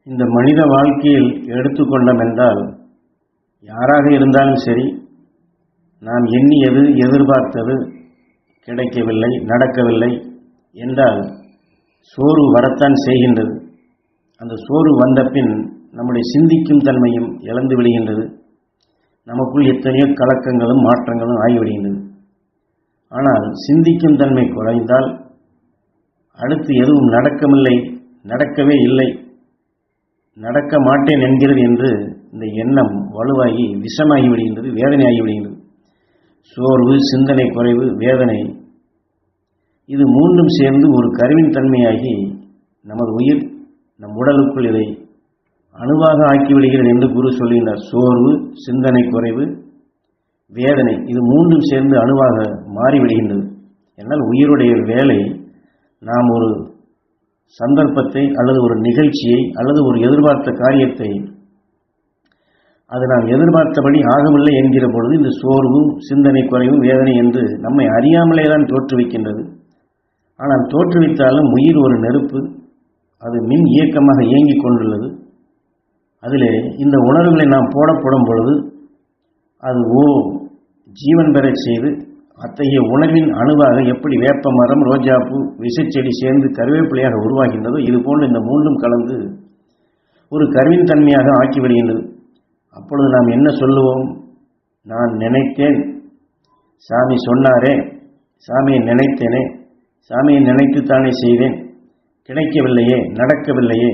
இந்த மனித வாழ்க்கையில் எடுத்துக்கொண்டோம் என்றால், யாராக இருந்தாலும் சரி, நாம் எண்ணியது எதிர்பார்த்தது கிடைக்கவில்லை, நடக்கவில்லை என்றால் சோர்வு வரத்தான் செய்கின்றது. அந்த சோர்வு வந்த பின் நம்முடைய சிந்திக்கும் தன்மையும் இழந்து விடுகின்றது. நமக்குள் எத்தனையோ கலக்கங்களும் மாற்றங்களும் ஆகிவிடுகின்றது. ஆனால் சிந்திக்கும் தன்மை குறைந்தால் அடுத்து எதுவும் நடக்கவில்லை, நடக்கவே இல்லை, நடக்க மாட்டேன் என்கிறது என்று இந்த எண்ணம் வலுவாகி விஷமாகி விடுகின்றது, வேதனை ஆகிவிடுகின்றது. சோர்வு, சிந்தனை குறைவு, வேதனை, இது மூன்றும் சேர்ந்து ஒரு கருவின் தன்மையாகி நமது உயிர் நம் உடலுக்குள் இதை அணுவாக ஆக்கிவிடுகிறது என்று குரு சொல்கின்றார். சோர்வு, சிந்தனை குறைவு, வேதனை, இது மூன்றும் சேர்ந்து அணுவாக மாறிவிடுகின்றது. என்னால் உயிருடைய வேலை, நாம் ஒரு சந்தர்ப்பத்தை அல்லது ஒரு நிகழ்ச்சியை அல்லது ஒரு எதிர்பார்த்த காரியத்தை அது நாம் எதிர்பார்த்தபடி ஆகவில்லை என்கிற பொழுது இந்த சோர்வும், சிந்தனை குறைவும், வேதனை என்று நம்மை அறியாமலே தான் தோற்றுவிக்கின்றது. ஆனால் தோற்றுவித்தாலும் உயிர் ஒரு நெருப்பு, அது மின் இயக்கமாக இயங்கிக் கொண்டுள்ளது. அதிலே இந்த உணர்வுகளை நாம் போடப்படும் பொழுது அது ஜீவன் பெறச் செய்து அத்தகைய உணர்வின் அணுவாக எப்படி வேப்ப மரம், ரோஜாப்பூ, விசைச்செடி சேர்ந்து கருவேப்பிலையாக உருவாகின்றதோ இதுபோன்று இந்த மூன்றும் கலந்து ஒரு கருவின் தன்மையாக ஆக்கிவிடுகின்றது. அப்பொழுது நாம் என்ன சொல்லுவோம்? நான் நினைத்தேன், சாமி சொன்னாரே, சாமியை நினைத்தேனே, சாமியை நினைத்துத்தானே செய்தேன், கிடைக்கவில்லையே, நடக்கவில்லையே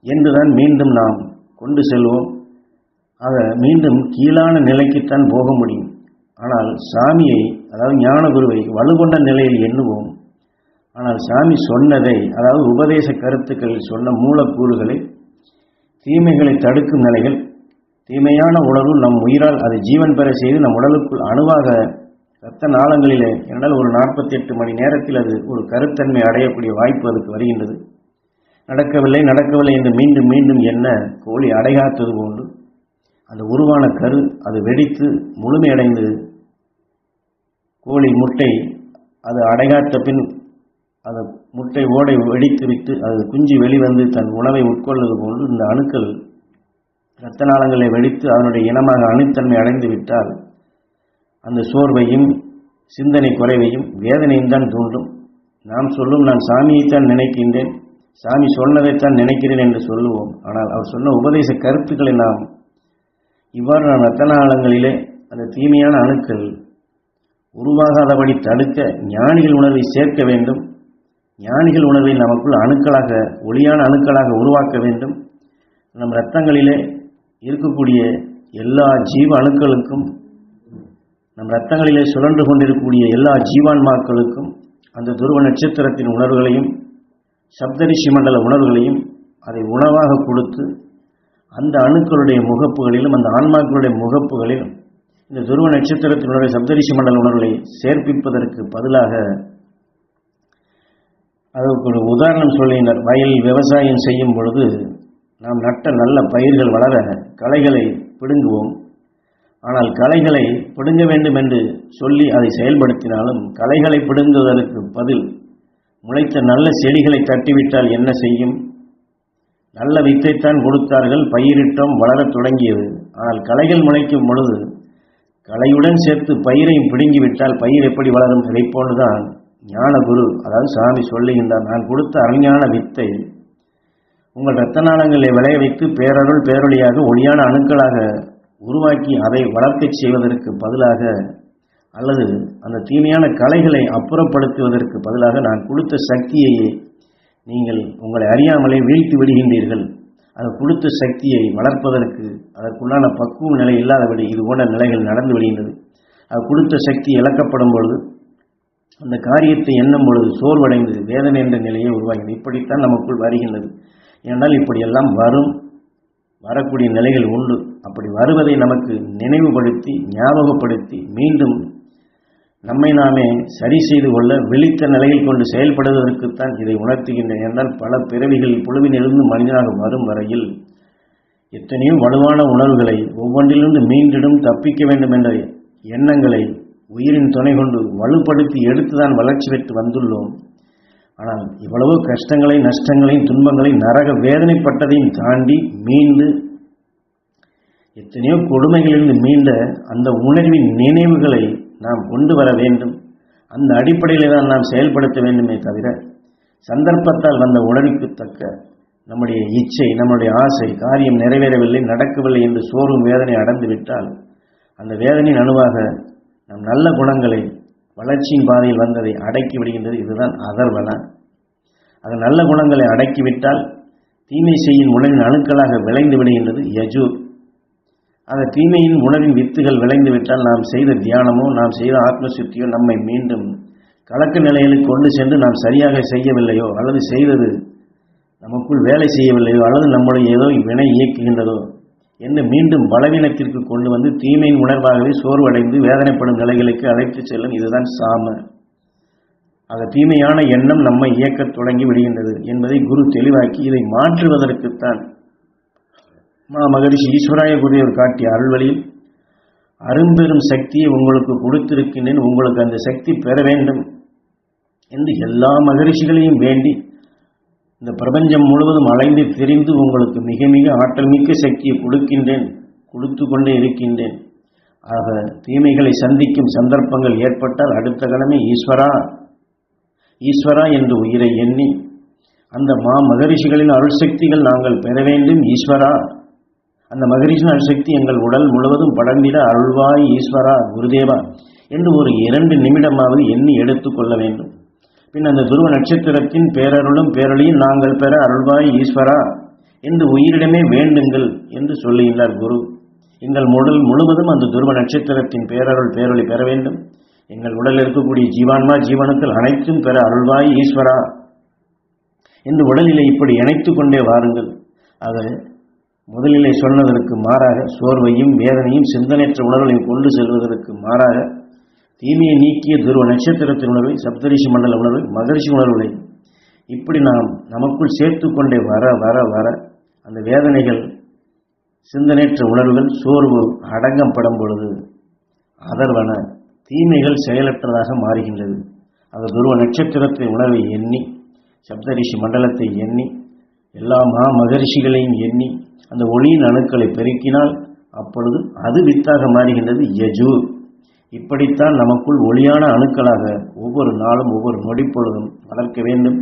என்றுதான் மீண்டும் நாம் கொண்டு செல்வோம். ஆக மீண்டும் கீழான நிலைக்குத்தான் போக முடியும். ஆனால் சாமியை, அதாவது ஞான குருவை வலுகொண்ட நிலையில் எண்ணுவோம். ஆனால் சாமி சொன்னதை, அதாவது உபதேச கருத்துக்களில் சொன்ன மூலக்கூறுகளை, தீமைகளை தடுக்கும் நிலைகள், தீமையான உணர்வு நம் உயிரால் அது ஜீவன் பெற செய்து நம் உடலுக்குள் அணுவாக இரத்த நாளங்களிலே, என்றால் ஒரு 48 மணி நேரத்தில் அது ஒரு கருத்தன்மை அடையக்கூடிய வாய்ப்பு அதுக்கு வருகின்றது. நடக்கவில்லை நடக்கவில்லை என்று மீண்டும் மீண்டும் என்ன கோழி அடைகாத்தது போன்று அந்த உருவான கரு அது வெடித்து முழுமையடைந்து கோழி முட்டை அது அடைகாத்த பின் அந்த முட்டை ஓடை வெடித்து விட்டு அது குஞ்சு வெளிவந்து தன் உணவை உட்கொள்வது போன்று இந்த அணுக்கள் இரத்த நாளங்களை வெடித்து அதனுடைய இனமாக அணுத்தன்மை அடைந்து விட்டால் அந்த சோர்வையும், சிந்தனை குறைவையும், வேதனையும் தான் தூண்டும். நாம் சொல்லும், நான் சாமியைத்தான் நினைக்கின்றேன், சாமி சொன்னதைத்தான் நினைக்கிறேன் என்று சொல்லுவோம். ஆனால் அவர் சொன்ன உபதேச கருத்துக்களை நாம் இவ்வாறு நாம் இரத்த நாளங்களிலே அந்த தீமையான அணுக்கள் உருவாகாதபடி தடுக்க ஞானிகள் உணர்வை சேர்க்க வேண்டும். ஞானிகள் உணர்வை நமக்குள் அணுக்களாக, ஒளியான அணுக்களாக உருவாக்க வேண்டும். நம் இரத்தங்களிலே இருக்கக்கூடிய எல்லா ஜீவ அணுக்களுக்கும், நம் இரத்தங்களிலே சுழன்று கொண்டிருக்கக்கூடிய எல்லா ஜீவான்மாக்களுக்கும் அந்த துருவ நட்சத்திரத்தின் உணர்வுகளையும், சப்தரிஷி மண்டல உணர்வுகளையும் அதை உணவாக கொடுத்து அந்த அணுக்களுடைய முகப்புகளிலும், அந்த ஆன்மாக்களுடைய முகப்புகளிலும் இந்த துருவ நட்சத்திரத்தினுடைய சப்தரிஷி மண்டல உணர்வுகளை சேர்ப்பிப்பதற்கு பதிலாக, அதற்கு ஒரு உதாரணம் சொல்லினர். வயலில் விவசாயம் செய்யும் பொழுது நாம் நட்ட நல்ல பயிர்கள் வளர களைகளை பிடுங்குவோம். ஆனால் களைகளை பிடுங்க வேண்டும் என்று சொல்லி அதை செயல்படுத்தினாலும் களைகளை பிடுங்குவதற்கு பதில் முளைத்த நல்ல செடிகளை தட்டிவிட்டால் என்ன செய்யும்? நல்ல வித்தைத்தான் கொடுத்தார்கள், பயிரிட்டோம், வளரத் தொடங்கியது. ஆனால் களைகள் முளைக்கும் பொழுது களையுடன் சேர்த்து பயிரையும் பிடுங்கிவிட்டால் பயிர் எப்படி வளரும்? இதைப் போன்றுதான் ஞான குரு, அதாவது சாமி சொல்லுகின்றார், நான் கொடுத்த அருஞான வித்தை உங்கள் இரத்த நாளங்களை விளைய வைத்து பேரருள் பேரொழியாக ஒளியான அணுக்களாக உருவாக்கி அதை வளர்க்கச் செய்வதற்கு பதிலாக, அல்லது அந்த தீமையான களைகளை அப்புறப்படுத்துவதற்கு பதிலாக நான் கொடுத்த சக்தியை நீங்கள் உங்களை அறியாமலே வீழ்த்தி விடுகின்றீர்கள். அது கொடுத்த சக்தியை வளர்ப்பதற்கு அதற்குள்ளான பக்குவ நிலை இல்லாதபடி இது போன்ற நிலைகள் நடந்து விடுகின்றது. அது கொடுத்த சக்தி இழக்கப்படும் பொழுது அந்த காரியத்தை எண்ணும் பொழுது சோர்வடைந்து வேதனை என்ற நிலையை உருவாகிறது. இப்படித்தான் நமக்குள் வருகின்றது. ஏனென்றால் இப்படியெல்லாம் வரக்கூடிய நிலைகள் உண்டு. அப்படி வருவதை நமக்கு நினைவுபடுத்தி, ஞாபகப்படுத்தி, மீண்டும் நம்மை நாமே சரி செய்து கொள்ள விழித்த நிலையில் கொண்டு செயல்படுவதற்குத்தான் இதை உணர்த்துகின்றன. என்றால் பல பிறவிகள் புழுவினிலிருந்து மனிதனாக வரும் வரையில் எத்தனையோ வலுவான உணர்வுகளை ஒவ்வொன்றிலிருந்து மீண்டிடும் தப்பிக்க வேண்டும் என்ற எண்ணங்களை உயிரின் துணை கொண்டு வலுப்படுத்தி எடுத்துதான் வளர்ச்சி பெற்று வந்துள்ளோம். ஆனால் இவ்வளவு கஷ்டங்களையும் நஷ்டங்களையும் துன்பங்களையும் நரக வேதனைப்பட்டதையும் தாண்டி மீண்டு எத்தனையோ கொடுமைகளிலிருந்து மீண்ட அந்த உணர்வின் நினைவுகளை நாம் கொண்டு வர வேண்டும். அந்த அடிப்படையில் தான் நாம் செயல்படுத்த வேண்டுமே தவிர சந்தர்ப்பத்தால் வந்த உணர்வுக்கு தக்க நம்முடைய இச்சை, நம்முடைய ஆசை காரியம் நிறைவேறவில்லை, நடக்கவில்லை என்று சோர்வும் வேதனை அடைந்து விட்டால் அந்த வேதனையின் அணுவாக நம் நல்ல குணங்களை வளர்ச்சியின் பாதையில் வந்ததை அடக்கி விடுகின்றது. இதுதான் அதர்வன. அது நல்ல குணங்களை அடக்கிவிட்டால் தீமை செய்யும் உணவின் அணுக்களாக விளைந்து விடுகின்றது யஜூர். அந்த தீமையின் உணவின் வித்துகள் விளைந்து விட்டால் நாம் செய்த தியானமோ நாம் செய்த ஆத்மசுத்தியோ நம்மை மீண்டும் கலக்க நிலையில் கொண்டு சென்று நாம் சரியாக செய்யவில்லையோ அல்லது செய்தது நமக்குள் வேலை செய்யவில்லையோ அல்லது நம்முடைய ஏதோ வினை இயக்குகின்றதோ என்று மீண்டும் பலவீனத்திற்கு கொண்டு வந்து தீமையின் உணர்வாகவே சோர்வடைந்து வேதனைப்படும் நிலைகளுக்கு அழைத்து செல்லும். இதுதான் சாம. ஆக தீமையான எண்ணம் நம்மை இயக்கத் தொடங்கி விடுகின்றது என்பதை குரு தெளிவாக்கி இதை மாற்றுவதற்குத்தான் மகரிஷி ஈஸ்வராய குருவர் காட்டிய அருள்வழியில் அரும்பெரும் சக்தியை உங்களுக்கு கொடுத்திருக்கின்றேன், உங்களுக்கு அந்த சக்தி பெற வேண்டும் என்று எல்லா மகரிஷிகளையும் வேண்டி இந்த பிரபஞ்சம் முழுவதும் அலைந்து தெரிந்து உங்களுக்கு மிக மிக ஆற்றல் மிக்க சக்தியை கொடுக்கின்றேன், கொடுத்து கொண்டே இருக்கின்றேன். ஆக தீமைகளை சந்திக்கும் சந்தர்ப்பங்கள் ஏற்பட்டால் அடுத்த கணமே ஈஸ்வரா ஈஸ்வரா என்று உயிரை எண்ணி அந்த மகரிஷிகளின் அருள் சக்திகள் நாங்கள் பெற வேண்டும் ஈஸ்வரா, அந்த மகரிஷின் அருள்சக்தி எங்கள் உடல் முழுவதும் படர்ந்திட அருள்வாய் ஈஸ்வரா குருதேவா என்று ஒரு 2 நிமிடமாவது எண்ணி எடுத்துக்கொள்ள வேண்டும். பின் அந்த துருவ நட்சத்திரத்தின் பேரருளும் பேரொழியும் நாங்கள் பெற அருள்வாய் ஈஸ்வரா என்று உயிரிடமே வேண்டுங்கள் என்று சொல்லுகின்றார் குரு. எங்கள் உடல் முழுவதும் அந்த துருவ நட்சத்திரத்தின் பேரருள் பேரொழி பெற வேண்டும். எங்கள் உடலில் இருக்கக்கூடிய ஜீவான்மா ஜீவனுக்கள் அனைத்தும் பெற அருள்வாய் ஈஸ்வரா என்று உடலிலே இப்படி இணைத்து கொண்டே வாருங்கள். ஆக முதலிலே சொன்னதற்கு மாறாக சோர்வையும் வேதனையும் சிந்தனையற்ற உணர்வுகளையும் கொண்டு செல்வதற்கு மாறாக தீமையை நீக்கிய துருவ நட்சத்திரத்தின் உணர்வை, சப்தரிஷி மண்டல உணர்வை, மகரிஷி உணர்வுகளை இப்படி நாம் நமக்குள் சேர்த்து கொண்டே வர வர வர அந்த வேதனைகள் சிந்தனையற்ற உணர்வுகள் சோர்வு அடங்கப்படும் பொழுது அதர்வன தீமைகள் செயலற்றதாக மாறுகின்றது. அந்த துருவ நட்சத்திரத்தின் உணர்வை எண்ணி சப்தரிஷி மண்டலத்தை எண்ணி எல்லா மகரிஷிகளையும் எண்ணி அந்த ஒளியின் அணுக்களை பெருக்கினால் அப்பொழுது அது வித்தாக மாறுகின்றது யஜூர். இப்படித்தான் நமக்குள் ஒளியான அணுக்களாக ஒவ்வொரு நாளும் ஒவ்வொரு நொடிப்பொழுதும் வளர்க்க வேண்டும்.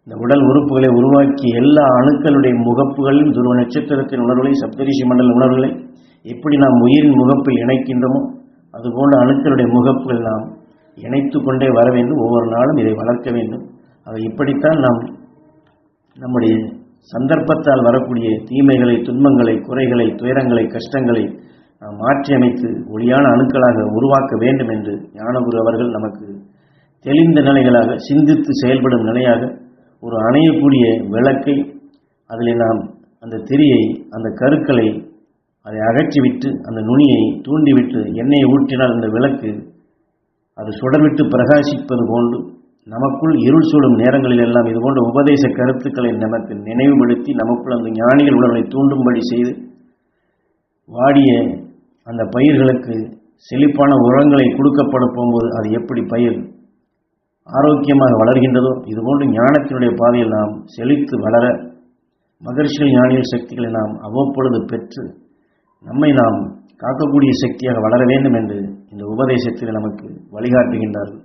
இந்த உடல் உறுப்புகளை உருவாக்கிய எல்லா அணுக்களுடைய முகப்புகளிலும் துருவ நட்சத்திரத்தின் உணர்வுகளை, சப்தரிஷி மண்டல உணர்வுகளை எப்படி நாம் உயிரின் முகப்பில் இணைக்கின்றோமோ அதுபோன்ற அணுக்களுடைய முகப்புகள் நாம் இணைத்து கொண்டே வர வேண்டும். ஒவ்வொரு நாளும் இதை வளர்க்க வேண்டும். அதை இப்படித்தான் நாம் நம்முடைய சந்தர்ப்பத்தால் வரக்கூடிய தீமைகளை, துன்பங்களை, குறைகளை, துயரங்களை, கஷ்டங்களை நாம் மாற்றி அமைத்து ஒளியான அணுக்களாக உருவாக்க வேண்டும் என்று ஞானகுரு அவர்கள் நமக்கு தெளிந்த நிலைகளாக சிந்தித்து செயல்படும் நிலையாக ஒரு அணையக்கூடிய விளக்கை, அதில் நாம் அந்த திரியை, அந்த கருக்களை அதை அகற்றிவிட்டு அந்த நுனியை தூண்டிவிட்டு எண்ணெயை ஊற்றினால் அந்த விளக்கு அது சுடர்விட்டு பிரகாசிப்பது போன்று நமக்குள் இருள் சூடும் நேரங்களில் எல்லாம் இதுபோன்ற உபதேச கருத்துக்களை நமக்கு நினைவுபடுத்தி நமக்குள் அந்த ஞானிகள் உணர்வை தூண்டும்படி செய்து வாடிய அந்த பயிர்களுக்கு செழிப்பான உரங்களை கொடுக்கப்பட போகும்போது அது எப்படி பயிர் ஆரோக்கியமாக வளர்கின்றதோ இதுபோன்று ஞானத்தினுடைய பாதையில் நாம் செழித்து வளர மகரிஷிகள் ஞானிகள் சக்திகளை நாம் அவ்வப்பொழுது பெற்று நம்மை நாம் காக்கக்கூடிய சக்தியாக வளர வேண்டும் என்று இந்த உபதேசத்தில் நமக்கு வழிகாட்டுகின்றார்கள்.